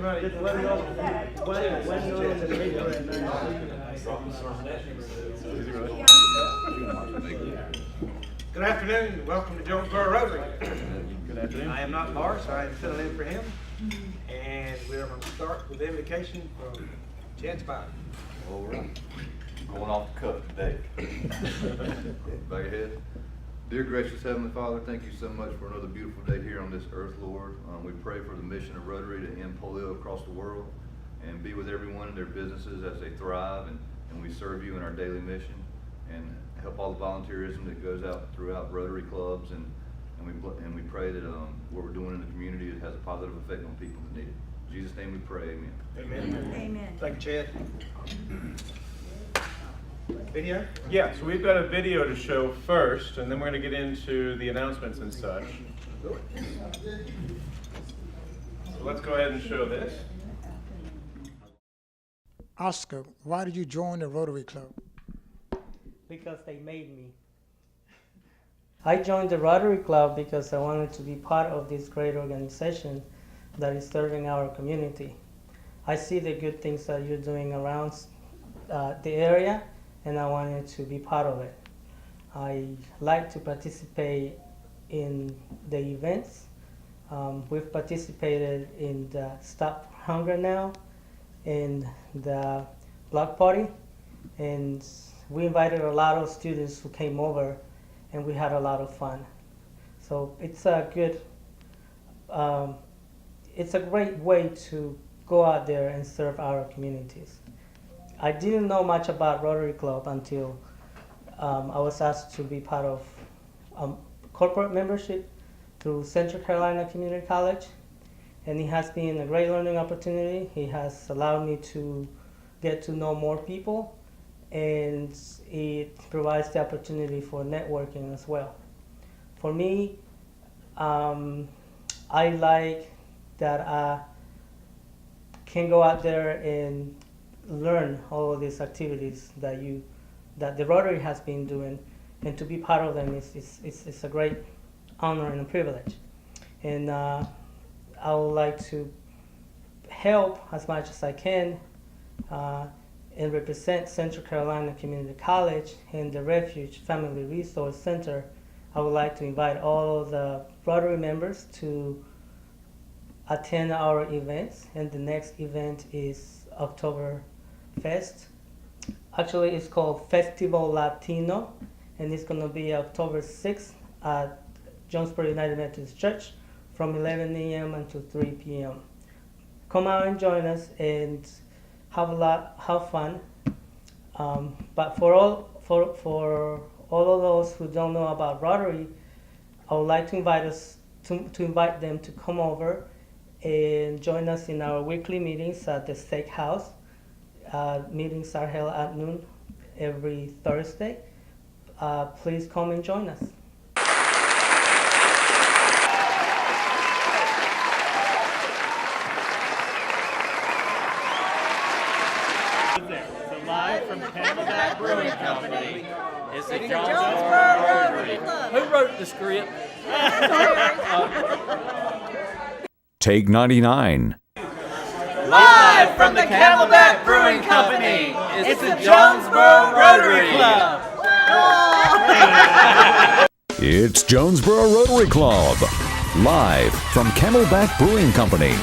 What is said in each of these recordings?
everybody. Just let me know when you're in the paper and Good afternoon, and welcome to Jonesboro Rotary. Good afternoon. I am not Morris, I am filling in for him. And we're going to start with the invocation from Chance Biden. All right. Going off the cuff today. Bow your head. Dear gracious Heavenly Father, thank you so much for another beautiful day here on this earth, Lord. We pray for the mission of Rotary to end polio across the world and be with everyone in their businesses as they thrive and we serve you in our daily mission and help all the volunteerism that goes out throughout Rotary clubs and we pray that what we're doing in the community has a positive effect on people that need it. In Jesus' name we pray, amen. Amen. Amen. Thank you, Chad. Video? Yeah, so we've got a video to show first, and then we're going to get into the announcements and such. So let's go ahead and show this. Oscar, why did you join the Rotary Club? Because they made me. I joined the Rotary Club because I wanted to be part of this great organization that is serving our community. I see the good things that you're doing around the area, and I wanted to be part of it. I like to participate in the events. We've participated in the Stop Hunger Now and the block party, and we invited a lot of students who came over, and we had a lot of fun. So it's a good, it's a great way to go out there and serve our communities. I didn't know much about Rotary Club until I was asked to be part of corporate membership through Central Carolina Community College, and it has been a great learning opportunity. It has allowed me to get to know more people, and it provides the opportunity for networking as well. For me, I like that I can go out there and learn all of these activities that the Rotary has been doing, and to be part of them is a great honor and a privilege. And I would like to help as much as I can and represent Central Carolina Community College and the Refuge Family Resource Center. I would like to invite all of the Rotary members to attend our events, and the next event is October Fest. Actually, it's called Festival Latino, and it's going to be October 6th at Jonesboro United Methodist Church from 11 a.m. until 3 p.m. Come out and join us and have fun. But for all of those who don't know about Rotary, I would like to invite them to come over and join us in our weekly meetings at the Steakhouse. Meetings are held at noon every Thursday. Please come and join us. So live from Camelback Brewing Company is the Jonesboro Rotary Club. Who wrote the script? Take 99. Live from the Camelback Brewing Company, it's the Jonesboro Rotary Club. It's Jonesboro Rotary Club, live from Camelback Brewing Company.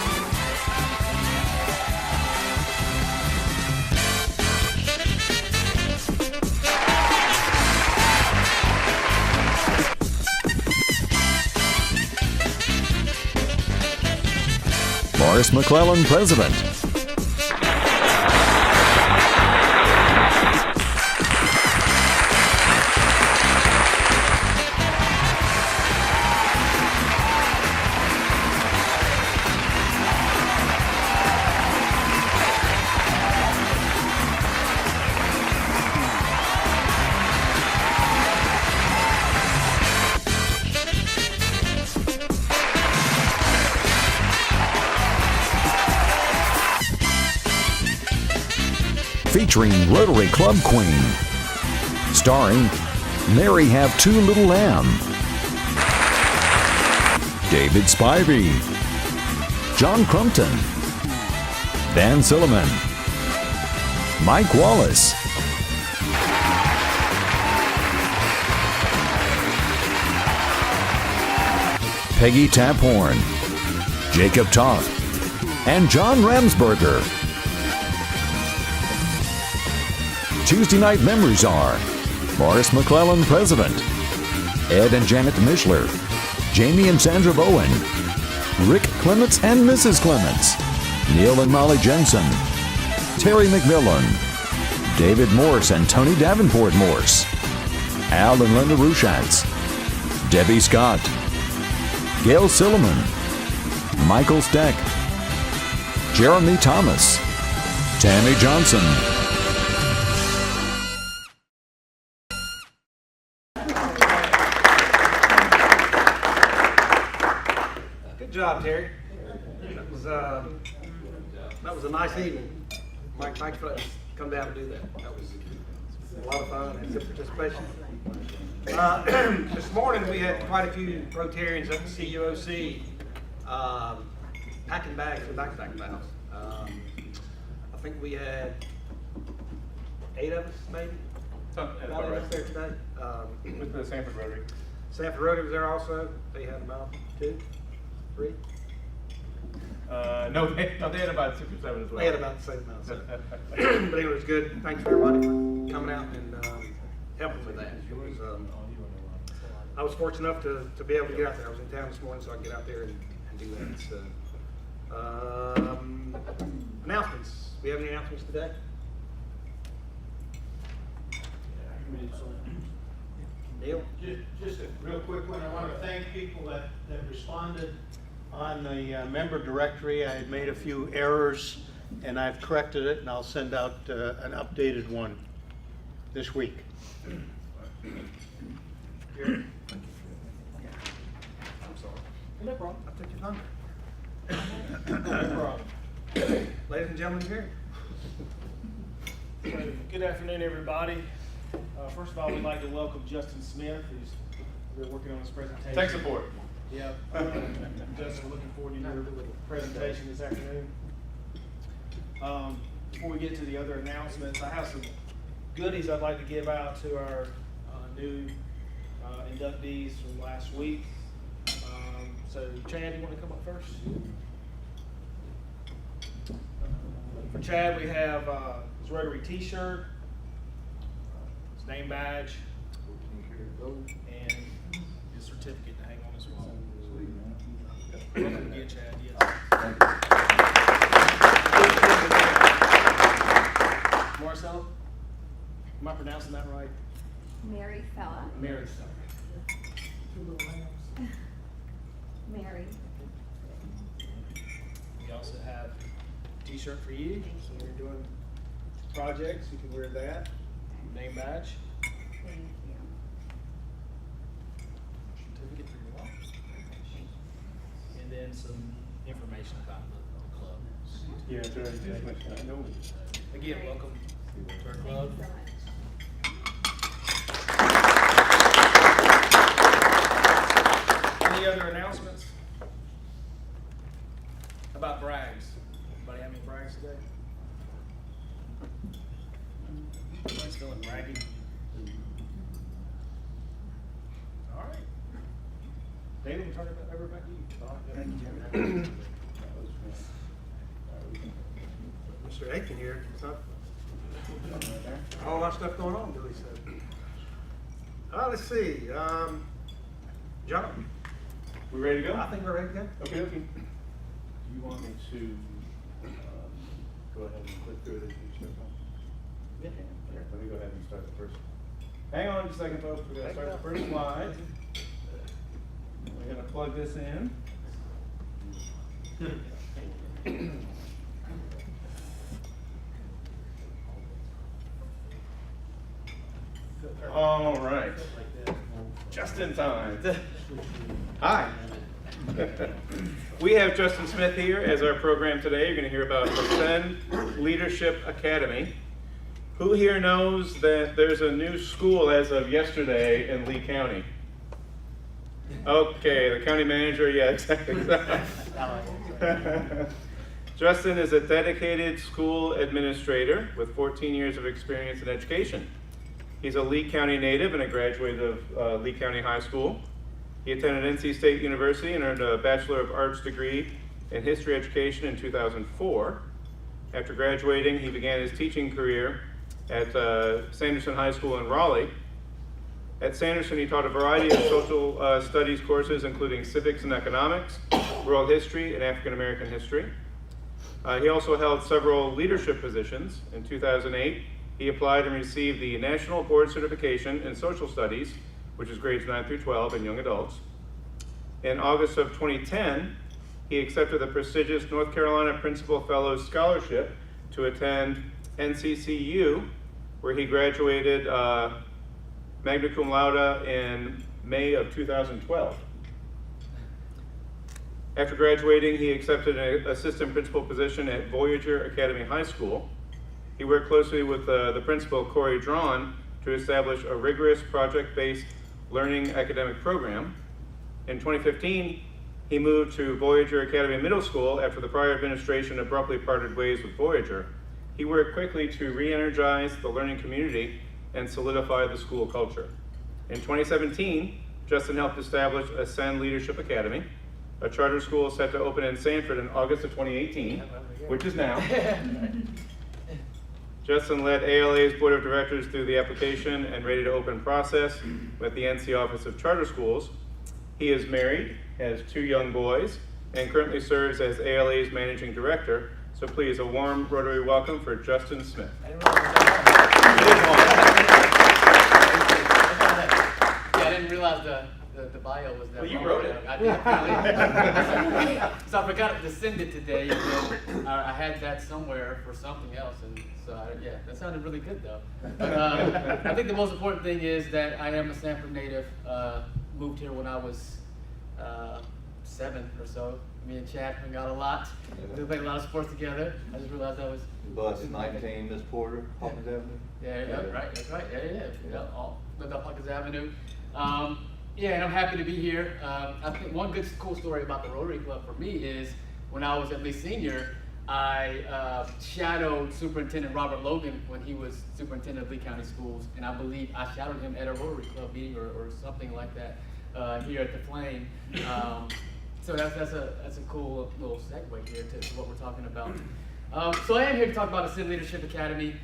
Morris McClellan, President. Featuring Rotary Club Queen. Starring Mary Have Two Little Lamb, David Spivey, John Crumpton, Van Silliman, Mike Wallace, Peggy Taphorn, Jacob Toth, and John Ramsberger. Tuesday night members are Morris McClellan, President, Ed and Janet Mishler, Jamie and Sandra Bowen, Rick Clements and Mrs. Clements, Neil and Molly Jensen, Terry McMillan, David Morse and Tony Davenport Morse, Al and Linda Ruschatz, Debbie Scott, Gail Silliman, Michael Steck, Jeremy Thomas, Tammy Johnson. Good job, Terry. That was a nice evening. Mike, thanks for letting us come down and do that. That was a lot of fun and good participation. This morning we had quite a few Rotarians at the CUOC packing bags for backpack valves. I think we had 8 of us, maybe. That's About about 8 of us right. there today. With the Sanford Rotary. Sanford Rotary was there also. They had about 2, 3. No, they had about 6 or 7 as well. They had about the same amount. So. But anyway, it was good. Thanks for everybody for coming out and helping with that. It was, I was fortunate enough to be able to get out there. I was in town this morning, so I could get out there and do that. So, announcements. Do we have any announcements today? Neil? Just a real quick one. I want to thank people that responded on the member directory. I had made a few errors and I've corrected it, and I'll send out an updated one this week. Here. I'm sorry. No problem. I took your thunder. No problem. Ladies and gentlemen, here. Good afternoon, everybody. First of all, we'd like to welcome Justin Smith, who's been working on this presentation. Tech support. Yeah. Justin, looking forward to your presentation this afternoon. Before we get to the other announcements, I have some goodies I'd like to give out to our new inductees from last week. So, Chad, you want to come up first? For Chad, we have his Rotary T-shirt, his name badge, and his certificate to hang on his wall. Welcome again, Chad. Yes. Marcella, am I pronouncing that right? Mary Fella. Mary Fella. Mary. We also have a T-shirt for you. So when you're doing projects, you can wear that. Name badge. Thank you. Certificate for your wife. And then some information about the club. Yeah, it's already just much. I know. Again, welcome to our club. Thank you so much. Any other announcements about brags? Anybody have any brags today? Anybody's feeling braggy? All right. David, we'll turn it over back to you. Thank you, Jeremy. Mr. Aiken here. A whole lot of stuff going on, Billy said. Let's see. John, We ready to go? I think we're ready to go. Okay, okay. Do you want me to go ahead and click through it as you start on? Yeah. Here, let me go ahead and start the first. Hang on just a second, folks. We're gonna start the first slide. We're gonna plug this in. All right. Just in time. Hi. We have Justin Smith here as our program today. You're going to hear about Ascend Leadership Academy. Who here knows that there's a new school as of yesterday in Lee County? Okay, the county manager, yeah, exactly. Justin is a dedicated school administrator with 14 years of experience in education. He's a Lee County native and a graduate of Lee County High School. He attended NC State University and earned a Bachelor of Arts degree in History Education in 2004. After graduating, he began his teaching career at Sanderson High School in Raleigh. At Sanderson, he taught a variety of social studies courses, including civics and economics, world history, and African American history. He also held several leadership positions. In 2008, he applied and received the National Board Certification in Social Studies, which is grades 9 through 12 and young adults. In August of 2010, he accepted the prestigious North Carolina Principal Fellows Scholarship to attend NCCU, where he graduated magna cum laude in May of 2012. After graduating, he accepted an assistant principal position at Voyager Academy High School. He worked closely with the principal, Corey Drawn, to establish a rigorous project-based learning academic program. In 2015, he moved to Voyager Academy Middle School after the prior administration abruptly parted ways with Voyager. He worked quickly to re-energize the learning community and solidify the school culture. In 2017, Justin helped establish Ascend Leadership Academy, a charter school set to open in Sanford in August of 2018, which is now. Justin led ALA's Board of Directors through the application and ready to open process with the NC Office of Charter Schools. He is married, has 2 young boys, and currently serves as ALA's Managing Director. So please, a warm Rotary welcome for Justin Smith. I didn't realize the bio was that. Well, you long. wrote it. I did. Apparently. So I forgot to send it today, and then I had that somewhere for something else, and so yeah, that sounded really good though. But, I think the most important thing is that I am a Sanford native. Moved here when I was 7 or so. Me and Chad hung out a lot. We played a lot of sports together. I just realized I was. Bus 19, Miss Porter, Hawkins Avenue. Yeah, right, that's right. Yeah. All lived up Hawkins Avenue. Yeah, and I'm happy to be here. I think one good cool story about the Rotary Club for me is when I was at least senior, I shadowed Superintendent Robert Logan when he was superintendent of Lee County Schools, and I believe I shadowed him at a Rotary Club meeting or something like that here at the Flame. So that's a cool little segue here to what we're talking about. So I am here to talk about Ascend Leadership Academy,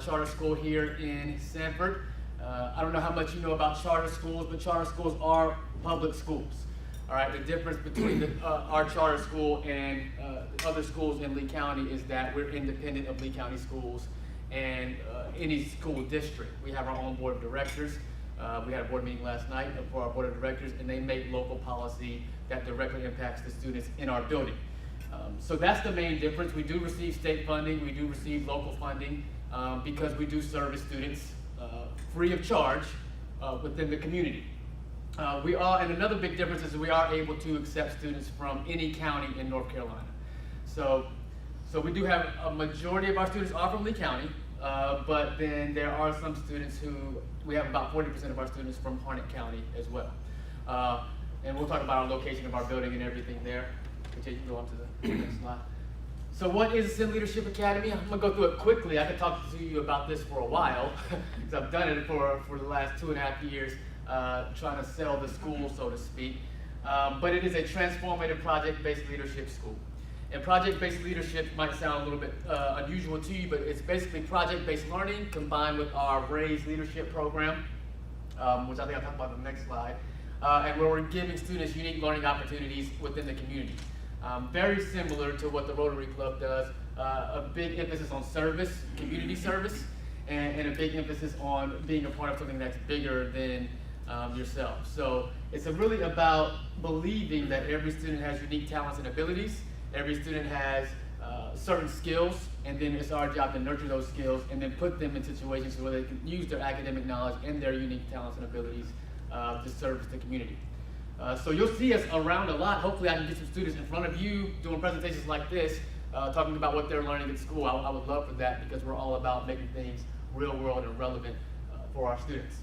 charter school here in Sanford. I don't know how much you know about charter schools, but charter schools are public schools. All right, the difference between our charter school and other schools in Lee County is that we're independent of Lee County schools and any school district. We have our own board of directors. We had a board meeting last night for our board of directors, and they make local policy that directly impacts the students in our building. So that's the main difference. We do receive state funding, we do receive local funding because we do service students free of charge within the community. And another big difference is we are able to accept students from any county in North Carolina. So we do have a majority of our students are from Lee County, but then there are some students we have about 40% of our students from Harnett County as well. And we'll talk about our location of our building and everything there. Okay, you can go on to the next slide. So what is Ascend Leadership Academy? I'm gonna go through it quickly. I could talk to you about this for a while, because I've done it for the last 2.5 years, trying to sell the school, so to speak. But it is a transformative project-based leadership school. And project-based leadership might sound a little bit unusual to you, but it's basically project-based learning combined with our RAISE leadership program, which I think I'll talk about in the next slide, and where we're giving students unique learning opportunities within the community. Very similar to what the Rotary Club does, a big emphasis on service, community service, and a big emphasis on being a part of something that's bigger than yourself. So it's really about believing that every student has unique talents and abilities, every student has certain skills, and then it's our job to nurture those skills and then put them in situations where they can use their academic knowledge and their unique talents and abilities to service the community. So you'll see us around a lot. Hopefully I can get some students in front of you doing presentations like this, talking about what they're learning at school. I would love for that because we're all about making things real world and relevant for our students.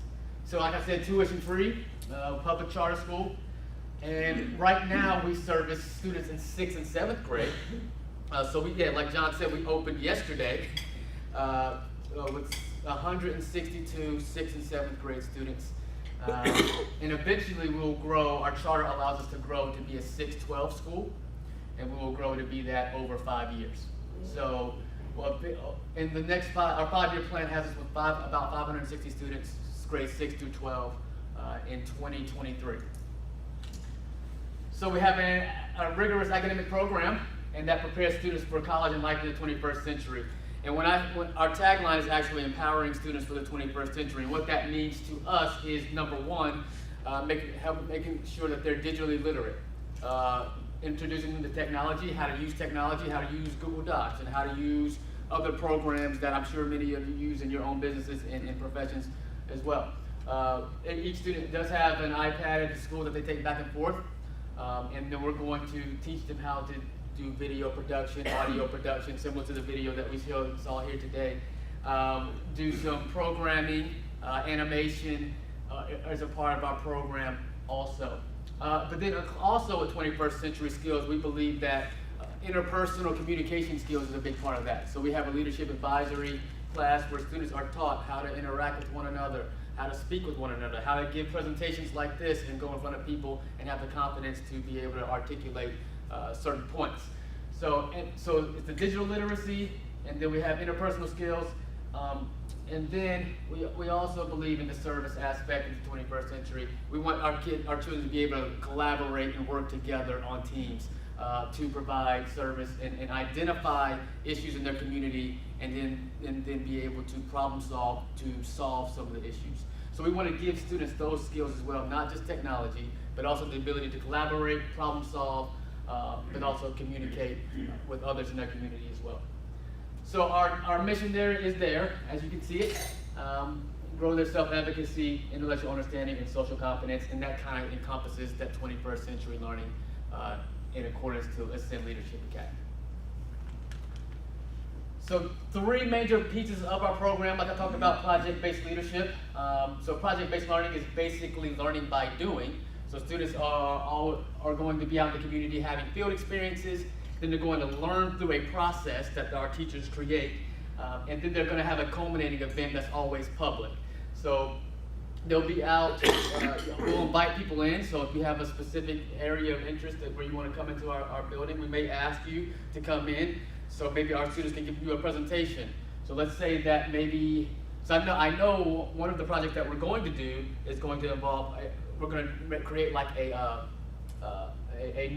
So like I said, tuition free, public charter school. And right now we service students in 6th and 7th grade. So we did, like John said, we opened yesterday with 162 6th and 7th grade students. And eventually we'll grow, our charter allows us to grow to be a 6-12 school, and we will grow to be that over 5 years. So well, in the next our 5-year plan has us with about 560 students, grades 6 through 12 in 2023. So we have a rigorous academic program, and that prepares students for college and life in the 21st century. And when our tagline is actually empowering students for the 21st century, and what that means to us is, number one, making sure that they're digitally literate, introducing them to technology, how to use Google Docs, and how to use other programs that I'm sure many of you use in your own businesses and professions as well. Each student does have an iPad at the school that they take back and forth, and then we're going to teach them how to do video production, audio production, similar to the video that we saw here today. Do some programming, animation as a part of our program also. But then also with 21st century skills, we believe that interpersonal communication skills is a big part of that. So we have a leadership advisory class where students are taught how to interact with one another, how to speak with one another, how to give presentations like this and go in front of people and have the confidence to be able to articulate certain points. So it's the digital literacy, and then we have interpersonal skills, and then we also believe in the service aspect of the 21st century. We want our children to be able to collaborate and work together on teams to provide service and identify issues in their community, and then be able to problem solve to solve some of the issues. So we want to give students those skills as well, not just technology, but also the ability to collaborate, problem solve, but also communicate with others in their community as well. So our mission there is there, as you can see it, grow their self-advocacy, intellectual understanding, and social competence, and that kind of encompasses that 21st century learning in accordance to Ascend Leadership Academy. So 3 major pieces of our program, like I talked about, project-based leadership. So project-based learning is basically learning by doing. So students are going to be out in the community having field experiences, then they're going to learn through a process that our teachers create, and then they're going to have a culminating event that's always public. So they'll be out, we'll invite people in, so if you have a specific area of interest where you want to come into our building, we may ask you to come in, so maybe our students can give you a presentation. So let's say that maybe, so I know one of the projects that we're going to do is going to involve, we're going to create like a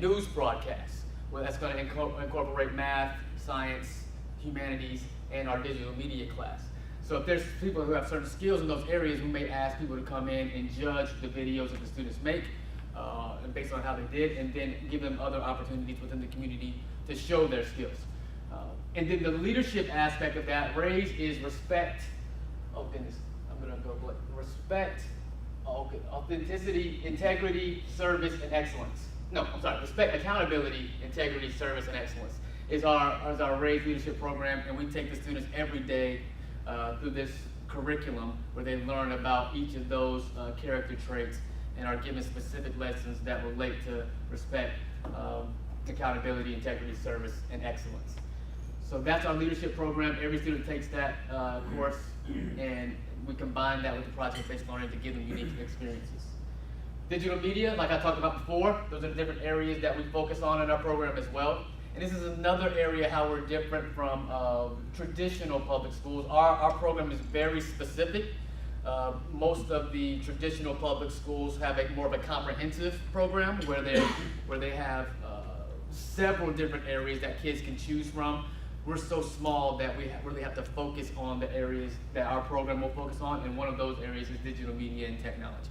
news broadcast, where that's going to incorporate math, science, humanities, and our digital media class. So if there's people who have certain skills in those areas, we may ask people to come in and judge the videos that the students make based on how they did, and then give them other opportunities within the community to show their skills. And then the leadership aspect of that, RAISE, is respect, oh goodness, I'm gonna go blank. Respect, authenticity, integrity, service, and excellence. No, I'm sorry, respect, accountability, integrity, service, and excellence is our RAISE leadership program, and we take the students every day through this curriculum where they learn about each of those character traits and are given specific lessons that relate to respect, accountability, integrity, service, and excellence. So that's our leadership program. Every student takes that course, and we combine that with the project-based learning to give them unique experiences. Digital media, like I talked about before, those are the different areas that we focus on in our program as well. And this is another area how we're different from traditional public schools. Our program is very specific. Most of the traditional public schools have more of a comprehensive program where they have several different areas that kids can choose from. We're so small that we really have to focus on the areas that our program will focus on, and one of those areas is digital media and technology.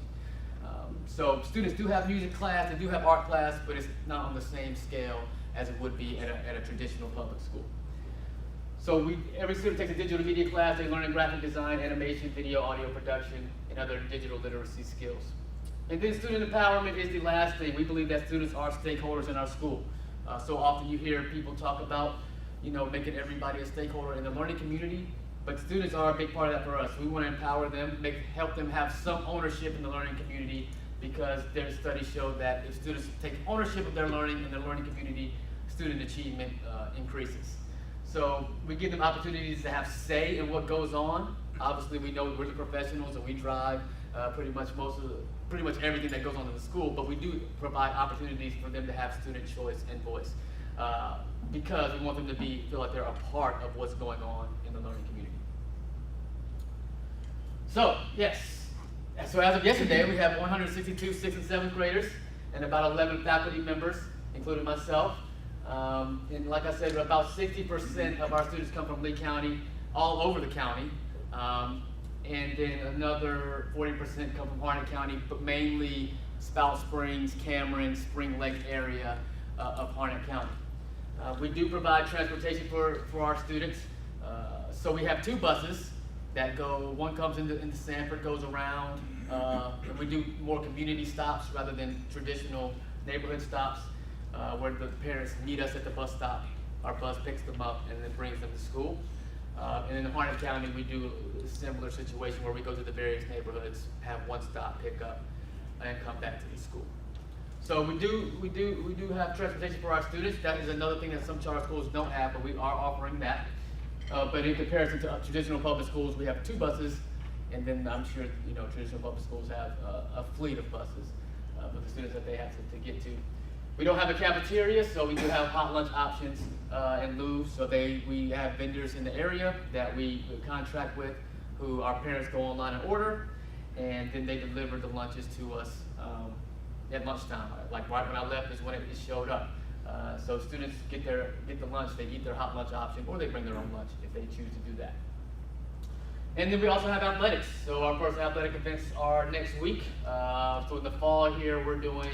So students do have music class, they do have art class, but it's not on the same scale as it would be at a traditional public school. So every student takes a digital media class, they learn graphic design, animation, video, audio production, and other digital literacy skills. And then student empowerment is the last thing. We believe that students are stakeholders in our school. So often you hear people talk about, making everybody a stakeholder in the learning community, but students are a big part of that for us. We want to empower them, help them have some ownership in the learning community, because their studies show that if students take ownership of their learning in their learning community, student achievement increases. So we give them opportunities to have say in what goes on. Obviously, we know we're the professionals and we drive pretty much everything that goes on in the school, but we do provide opportunities for them to have student choice and voice because we want them to feel like they're a part of what's going on in the learning community. So, yes. So as of yesterday, we have 162 6th and 7th graders and about 11 faculty members, including myself. And like I said, about 60% of our students come from Lee County, all over the county. And then another 40% come from Harnett County, but mainly Spout Springs, Cameron, Spring Lake area of Harnett County. We do provide transportation for our students. So we have 2 buses that go, one comes into Sanford, goes around, and we do more community stops rather than traditional neighborhood stops where the parents meet us at the bus stop. Our bus picks them up and then brings them to school. And in Harnett County, we do a similar situation where we go to the various neighborhoods, have one stop, pick up, and come back to the school. So we do have transportation for our students. That is another thing that some charter schools don't have, but we are offering that. But in comparison to traditional public schools, we have 2 buses, and then I'm sure traditional public schools have a fleet of buses for the students that they have to get to. We don't have a cafeteria, so we do have hot lunch options in lieu. So we have vendors in the area that we contract with, who our parents go online and order, and then they deliver the lunches to us at lunchtime. Like right when I left is when it showed up. So students get the lunch, they eat their hot lunch option, or they bring their own lunch if they choose to do that. And then we also have athletics. So our first athletic events are next week. So in the fall here, we're doing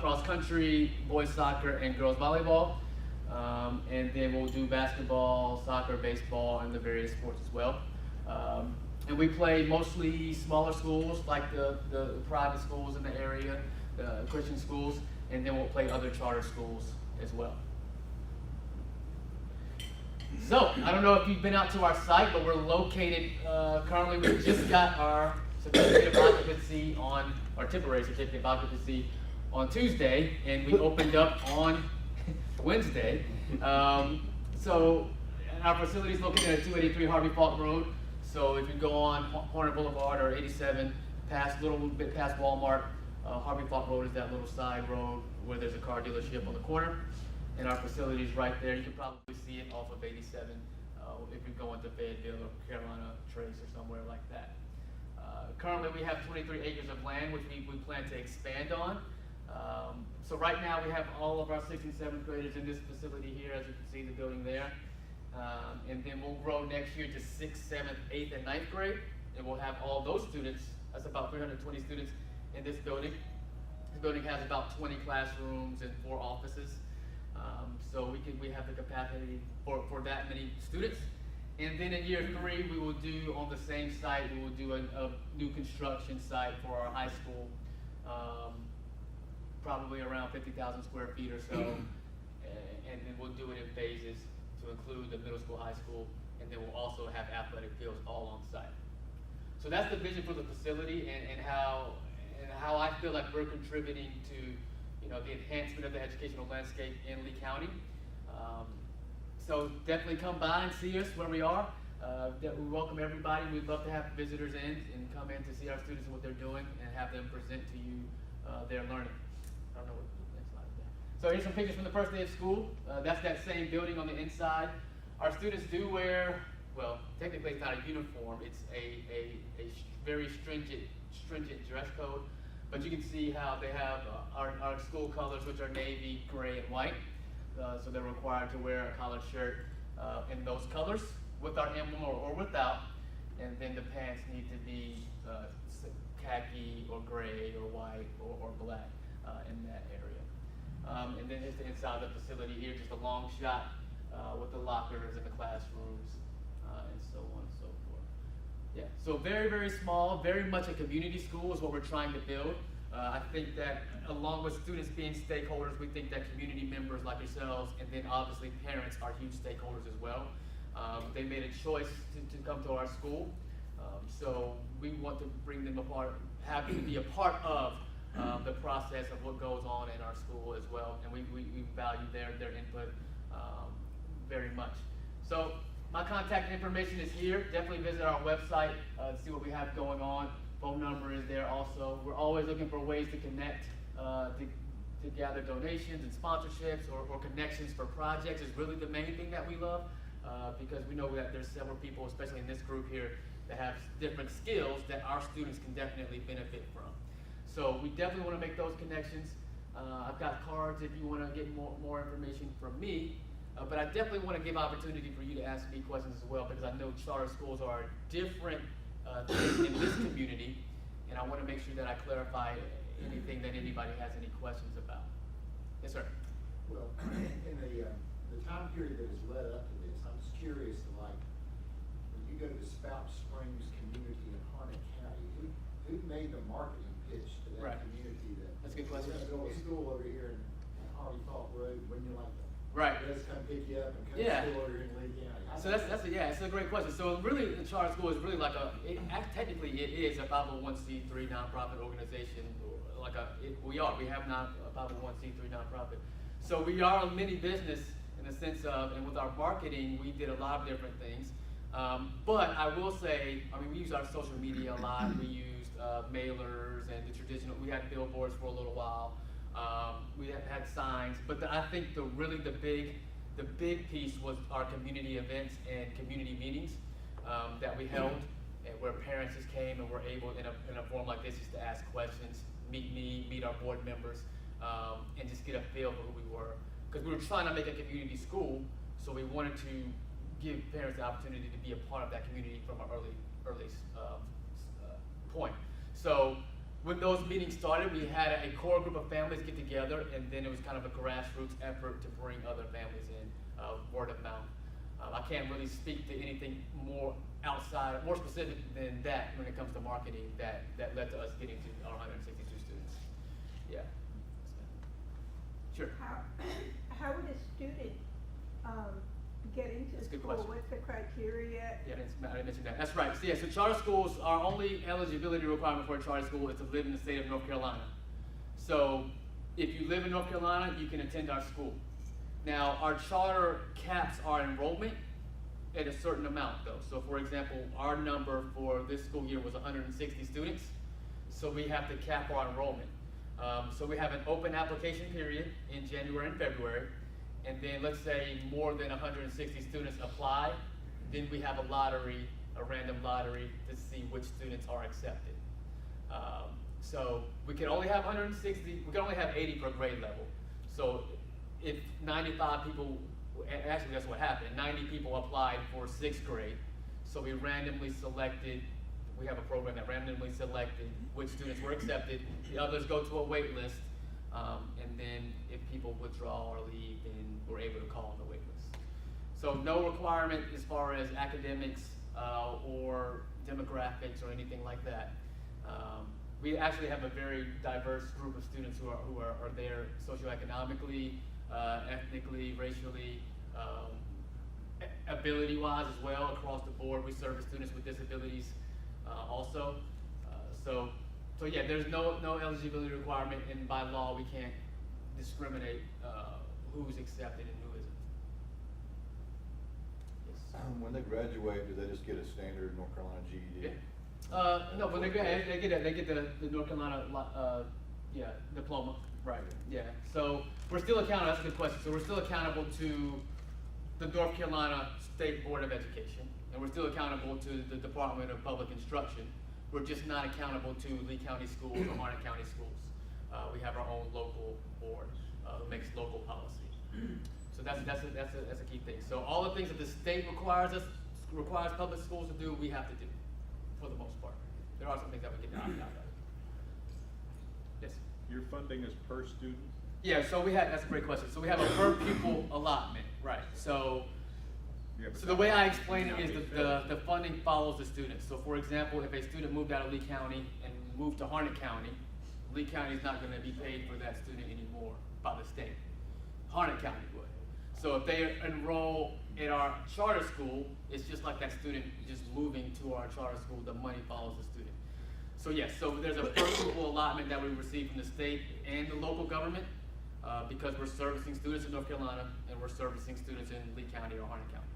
cross country, boys soccer, and girls volleyball. And then we'll do basketball, soccer, baseball, and the various sports as well. And we play mostly smaller schools, like the private schools in the area, the Christian schools, and then we'll play other charter schools as well. So, I don't know if you've been out to our site, but we're located, currently we just got our certificate of occupancy our temporary certificate of occupancy on Tuesday, and we opened up on Wednesday. So, our facility is located at 283 Harvey Falk Road. So if you go on Horner Boulevard or 87, a little bit past Walmart, Harvey Falk Road is that little side road where there's a car dealership on the corner. And our facility is right there. You can probably see it off of 87 if you're going to Fayetteville or Carolina Trace or somewhere like that. Currently we have 23 acres of land which we plan to expand on. So right now we have all of our 6th and 7th graders in this facility here, as you can see the building there. And then we'll grow next year to 6th, 7th, 8th, and 9th grade. And we'll have all those students, that's about 320 students in this building. This building has about 20 classrooms and 4 offices. So we have the capacity for that many students. And then in year 3, we will do, on the same site, we will do a new construction site for our high school, probably around 50,000 square feet or so. And then we'll do it in phases to include the middle school, high school, and then we'll also have athletic fields all on site. So that's the vision for the facility and how I feel like we're contributing to the enhancement of the educational landscape in Lee County. So definitely come by and see us where we are. We welcome everybody. We'd love to have visitors in and come in to see our students and what they're doing and have them present to you their learning. I don't know what the next slide is there. So here's some pictures from the first day of school. That's that same building on the inside. Our students do wear, well, technically it's not a uniform. It's a very stringent dress code. But you can see how they have our school colors, which are navy, gray, and white. So they're required to wear a collared shirt in those colors with our emblem or without. And then the pants need to be khaki or gray or white or black in that area. And then here's the inside of the facility here, just a long shot with the lockers and the classrooms and so on and so forth. Yeah, so very, very small, very much a community school is what we're trying to build. I think that along with students being stakeholders, we think that community members like yourselves and then obviously parents are huge stakeholders as well. They made a choice to come to our school. So we want to bring them apart, have them be a part of the process of what goes on in our school as well, and we value their input very much. So my contact information is here. Definitely visit our website to see what we have going on. Phone number is there also. We're always looking for ways to connect, to gather donations and sponsorships or connections for projects is really the main thing that we love, because we know that there's several people, especially in this group here, that have different skills that our students can definitely benefit from. So we definitely want to make those connections. I've got cards if you want to get more information from me, but I definitely want to give opportunity for you to ask me questions as well, because I know charter schools are different thing in this community, and I want to make sure that I clarify anything that anybody has any questions about. Yes, sir. Well, in the time period that has led up to this, I'm just curious to, like, when you go to Spout Springs community in Harnett County, who made the marketing pitch to that Right. community that That's a good question. we're going to build a school over here in Harvey Falk Road, wouldn't you like to? Right. Let's come pick you up and come Yeah. to school over here in Lee County. So it's a great question. So really, the charter school is really like technically it is a 501c3 nonprofit organization. We have not a 501c3 nonprofit. So we are a mini business in the sense of, and with our marketing, we did a lot of different things. But I will say, I mean, we use our social media a lot. We used mailers and the traditional, we had billboards for a little while. We have had signs, but I think the big piece was our community events and community meetings that we held, and where parents just came and were able in a forum like this just to ask questions, meet our board members, and just get a feel for who we were. Because we were trying to make a community school, so we wanted to give parents the opportunity to be a part of that community from an early point. So when those meetings started, we had a core group of families get together, and then it was kind of a grassroots effort to bring other families in, word of mouth. I can't really speak to anything more specific than that when it comes to marketing that led to us getting to our 162 students. Yeah. Sure. How would a student get into That's a good school? question. What's the criteria? Yeah, I didn't mention that. That's right. So, yeah, so charter schools, our only eligibility requirement for a charter school is to live in the state of North Carolina. So if you live in North Carolina, you can attend our school. Now, our charter caps our enrollment at a certain amount, though. So for example, our number for this school year was 160 students. So we have to cap our enrollment. So we have an open application period in January and February. And then let's say more than 160 students apply, then we have a random lottery to see which students are accepted. So we can only have 160, we can only have 80 per grade level. So if 95 people, actually that's what happened, 90 people applied for 6th grade. So we randomly selected, we have a program that randomly selected which students were accepted. The others go to a wait list. And then if people withdraw or leave, then we're able to call on the wait list. So no requirement as far as academics or demographics or anything like that. We actually have a very diverse group of students who are there socioeconomically, ethnically, racially, ability-wise as well across the board. We service students with disabilities also. So yeah, there's no eligibility requirement, and by law we can't discriminate who's accepted and who isn't. Yes. When they graduate, do they just get a standard North Carolina GED? Yeah. No, when they get the North Carolina diploma. Right. Yeah. So we're still accountable. That's a good question. So we're still accountable to the North Carolina State Board of Education, and we're still accountable to the Department of Public Instruction. We're just not accountable to Lee County schools or Harnett County schools. We have our own local board who makes local policy. So that's a key thing. So all the things that the state requires public schools to do, we have to do, for the most part. There are some things that we can opt out of. Yes. Your funding is per student? Yeah. So that's a great question. So we have a per pupil allotment, right? So the way I explain it is the funding follows the student. So for example, if a student moved out of Lee County and moved to Harnett County, Lee County is not going to be paid for that student anymore by the state. Harnett County would. So if they enroll in our charter school, it's just like that student just moving to our charter school, the money follows the student. So yes, so there's a per pupil allotment that we receive from the state and the local government, because we're servicing students in North Carolina and we're servicing students in Lee County or Harnett County.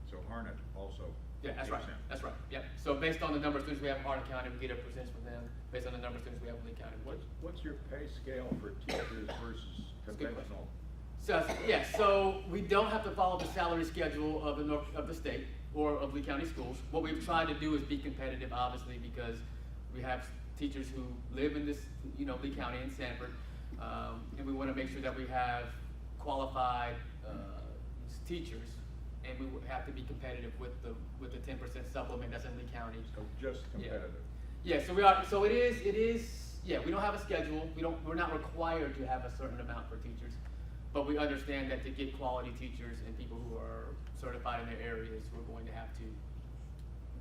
So Harnett also. Yeah, that's right, kicks in. that's right, yeah. So based on the number of students we have in Harnett County, we get a percentage from them, based on the number of students we have in Lee County. What's your pay scale for teachers versus That's a good conventional? So, yeah, so we don't have to follow the salary schedule of the state or of Lee County schools. What we've tried to do is be competitive, obviously, because we have teachers who live in this, Lee County and Sanford, and we want to make sure that we have qualified teachers, and we would have to be competitive with the 10% supplement that's in Lee County. So just competitive. Yeah, so we are. So it is. Yeah, we don't have a schedule. We're not required to have a certain amount for teachers, but we understand that to get quality teachers and people who are certified in their areas, we're going to have to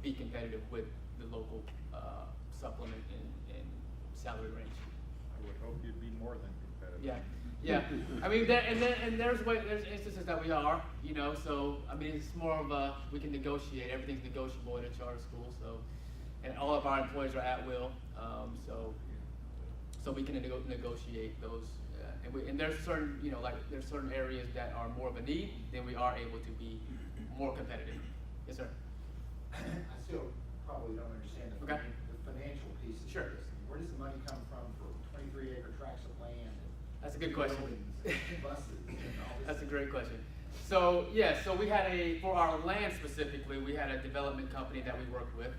be competitive with the local supplement and salary range. I would hope you'd be more than competitive. Yeah. I mean, there's instances that we are, So I mean, it's more of a we can negotiate. Everything's negotiable in a charter school, so and all of our employees are at will, so we can negotiate those. And there's certain, there's certain areas that are more of a need, then we are able to be more competitive. Yes, sir. I still probably don't understand the financial piece of Sure. this. Where does the money come from for 23-acre tracts of land? And That's a good question. buildings and buses and all this? That's a great question. So so we had for our land specifically, we had a development company that we worked with,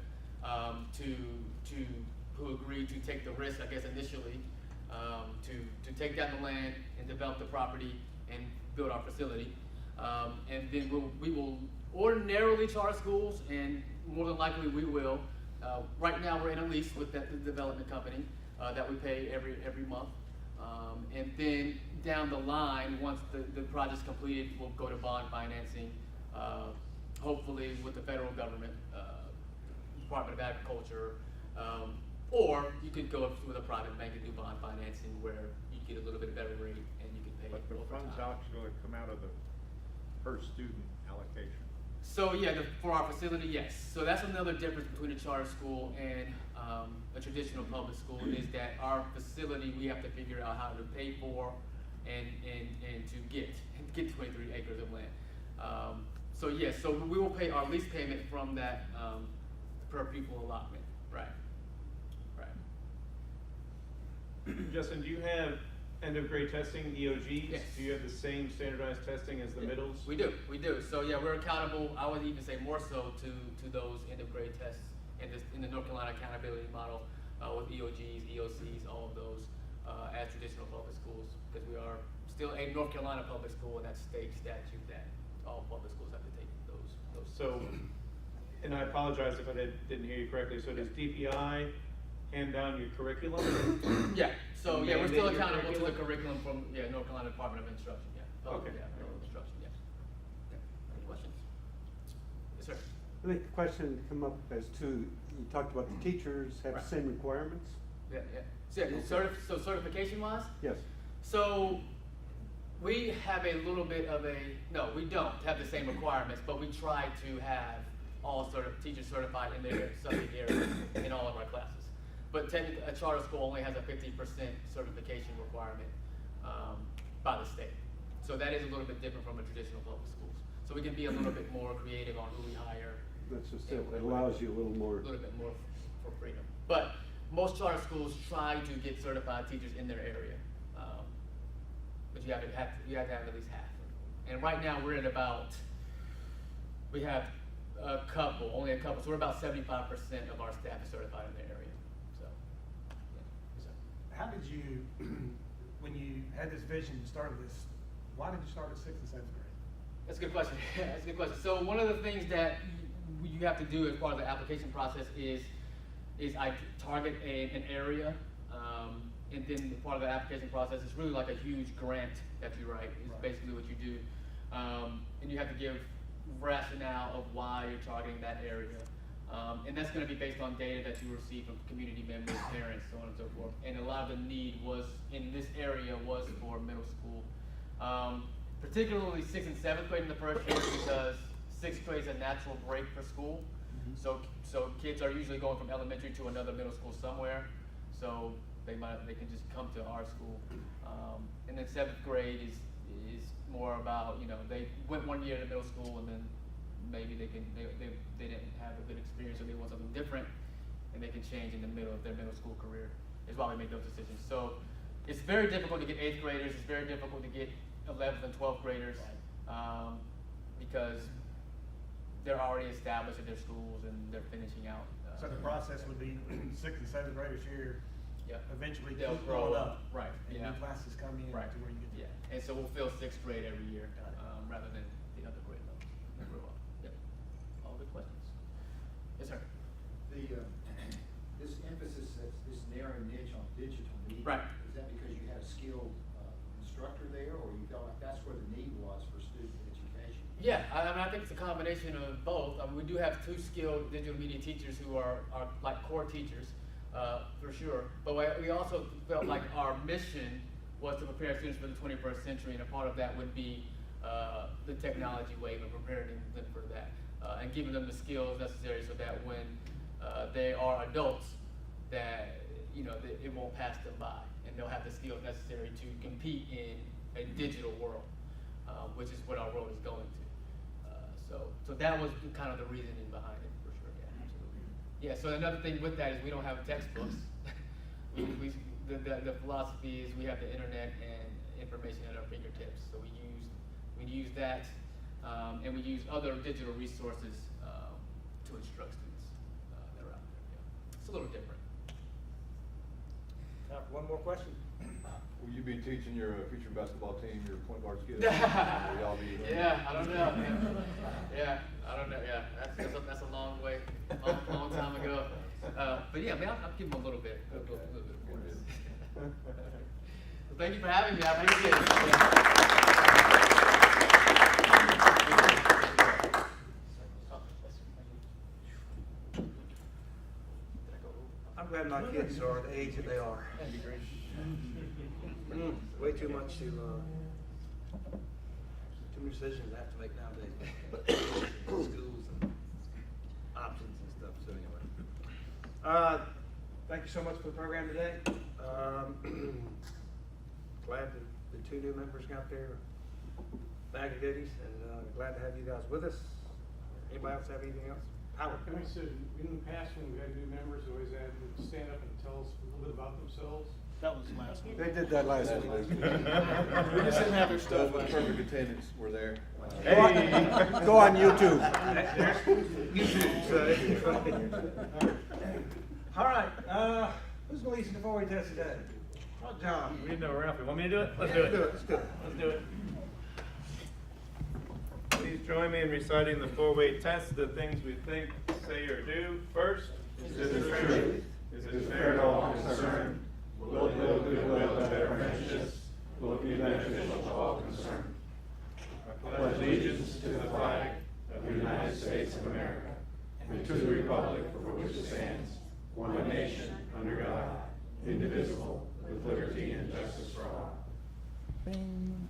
who agreed to take the risk, I guess initially, to take down the land and develop the property and build our facility. And then we will ordinarily charter schools, and more than likely we will. Right now we're in a lease with the development company that we pay every month. And then down the line, once the project's completed, we'll go to bond financing, hopefully with the federal government, Department of Agriculture, or you could go with a private bank and do bond financing where you get a little bit better rate and you can pay But the over funds time. actually come out of the per student allocation. So yeah, for our facility, yes. So that's another difference between a charter school and a traditional public school is that our facility, we have to figure out how to pay for and to get 23 acres of land. So yes, so we will pay our lease payment from that per pupil allotment, right? Justin, do you have end of grade testing, EOGs? Yes. Do you have the same standardized testing as the middles? We do. So yeah, we're accountable. I would even say more so to those end of grade tests in the North Carolina accountability model with EOGs, EOCs, all of those as traditional public schools, because we are still a North Carolina public school, and that's state statute that all public schools have to take those. So, and I apologize if I didn't hear you correctly. So does DPI hand down your curriculum? Yeah. So yeah, we're still Mandate your accountable to the curriculum from North Carolina Department of Instruction. Yeah. Okay. Yeah, instruction. Yeah. Any questions? Yes, sir. I think the question come up as to, you talked about the teachers have the same requirements? Yeah. So certification wise? Yes. So we have a little bit of no, we don't have the same requirements, but we try to have all teachers certified in their subject area in all of our classes. But technically, a charter school only has a 50% certification requirement by the state. So that is a little bit different from a traditional public schools. So we can be a little bit more creative on who we hire. That's just it, it allows you a little more. A little bit more for freedom. But most charter schools try to get certified teachers in their area. But you have to have at least half. And right now we're at we have only a couple, so we're about 75% of our staff is certified in their area. So, yeah. How did you, when you had this vision, you started this, why did you start at 6th and 7th grade? That's a good question. That's a good question. So one of the things that you have to do as part of the application process is I target an area, and then part of the application process is really like a huge grant that you write. Is basically what you do, and you have to give rationale of why you're targeting that area, and that's going to be based on data that you receive from community members, parents, so on and so forth. And a lot of the need was in this area was for middle school, particularly 6th and 7th grade in the first year, because 6th grade is a natural break for school. So kids are usually going from elementary to another middle school somewhere. So they can just come to our school. And then 7th grade is more about, you know, they went 1 year to middle school and then maybe they didn't have a good experience or they want something different, and they can change in the middle of their middle school career. Is why we make those decisions. So it's very difficult to get 8th graders. It's very difficult to get 11th and 12th graders because they're already established at their schools and they're finishing out. So the process would be 6th and 7th graders here. Yep. Eventually They'll keep grow growing up. Right. And Yeah. new classes come in Right. to where you get to. Yeah. And so we'll fill 6th grade every year rather than the other grade levels that grow up. Yep. All good questions. Yes, sir. This emphasis, this narrow niche on digital media. Right. Is that because you had a skilled instructor there, or you felt like that's where the need was for student education? Yeah, I mean, I think it's a combination of both. I mean, we do have 2 skilled digital media teachers who are like core teachers, for sure. But we also felt like our mission was to prepare students for the 21st century, and a part of that would be the technology wave and preparing them for that, and giving them the skills necessary so that when they are adults, that it won't pass them by, and they'll have the skills necessary to compete in a digital world, which is what our world is going to. So that was kind of the reasoning behind it, for sure. Yeah, absolutely. Yeah. So another thing with that is we don't have textbooks. The philosophy is we have the internet and information at our fingertips. So we use that, and we use other digital resources to instruct students that are out there. Yeah. It's a little different. One more question. Will you be teaching your future basketball team, your point guard skills? Will y'all be? Yeah, I don't know. Yeah, I don't know. Yeah, that's a long way, long time ago. But yeah, I mean, I'll give them a little bit more. Well, thank you for having me. I appreciate it. I'm glad my kids are the age that they are. Way too much too many decisions I have to make nowadays. Schools and options and stuff. So anyway, thank you so much for the program today. Glad that the 2 new members got their bag of goodies, and glad to have you guys with us. Anybody else have anything else? Howard. I said, in the past, when we had new members, we always had them stand up and tell us a little bit about themselves. That was last week. They did that last week. We just didn't have their stuff. Perfect attendance, we're there. Go on YouTube. All right. Who's going to lead us in the 4-way test today? Oh, John. We didn't know Ralphie. Want me to do it? Let's do it. Let's do it. Let's do it. Please join me in reciting the 4-way test. The things we think, say, or do. First, is it true? Is it fair to all concerned? Will it build goodwill and better friendships? Will it be beneficial to all concerned? I pledge allegiance to the flag of the United States of America and to the republic for which it stands, one nation, under God, indivisible, with liberty and justice for all. Bing.